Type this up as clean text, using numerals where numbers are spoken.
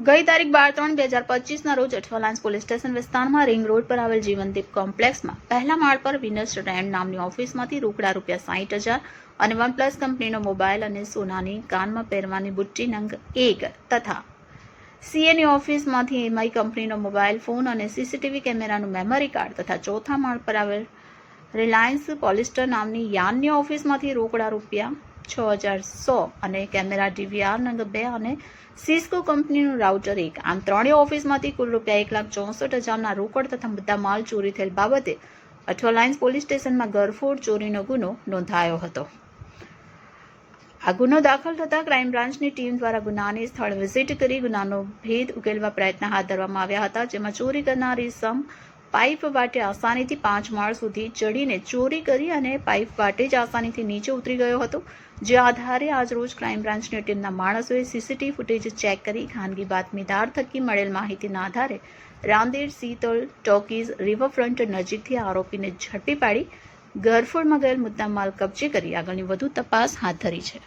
ગઈ તારીખ 12/3/2025ના રોજ અઠવાલાઇન્સ પોલીસ સ્ટેશન વિસ્તારમાં રિંગ રોડ પર આવેલ જીવનદીપ કોમ્પ્લેક્સમાં પહેલા માળ પર વિનસ ટ્રેન્ડ નામની ઓફિસમાંથી રોકડા ₹60,000 અને વનપ્લસ કંપનીનો મોબાઈલ અને સોનાની કાનમાં પહેરવાની બુટ્ટી નંગ 1 તથા સીએની ઓફિસમાંથી એમઆઈ કંપનીનો મોબાઈલ ફોન અને સીસીટીવી કેમેરાનું મેમરી કાર્ડ તથા ચોથા માળ પર આવેલ રિલાયન્સ પોલિસ્ટર નામની યાનની ઓફિસમાંથી રોકડા ₹6,100 અને કેમેરા ડીવીઆર નંગ 2 અને સિસ્કો કંપનીનું રાઉટર 1 આમ ત્રણેય ઓફિસમાંથી કુલ ₹1,64,000ના રોકડ તથા મુદ્દામાલ ચોરી થયેલ બાબતે અઠવાલાઇન્સ પોલીસ સ્ટેશનમાં ગરફોડ ચોરીનો ગુનો નોંધાયો હતો। આ ગુનો દાખલ થતાં ક્રાઇમ બ્રાન્ચની ટીમ દ્વારા ગુનાની સ્થળ વિઝિટ કરી ગુનાનો ભેદ ઉકેલવા પ્રયત્ન હાથ ધરવામાં આવ્યા હતા, જેમાં ચોરી કરનાર ઇસમ પાઇપ વાટે આસાનીથી 5 માળ સુધી ચડીને ચોરી કરી અને પાઇપ વાટે જ આસાનીથી નીચે ઉતરી ગયો હતો, જે આધારે આજરોજ ક્રાઇમ બ્રાન્ચની ટીમના માણસોએ સીસીટીવી ફૂટેજ ચેક કરી ખાનગી બાતમીદાર થકી મળેલ માહિતીના આધારે રાંદેર શીતળ ટોકીઝ રિવરફ્રન્ટ નજીકથી આરોપીને ઝડપી પાડી ગરફોડમાં ગયેલ મુદ્દામાલ કબજે કરી આગળની વધુ તપાસ હાથ ધરી છે।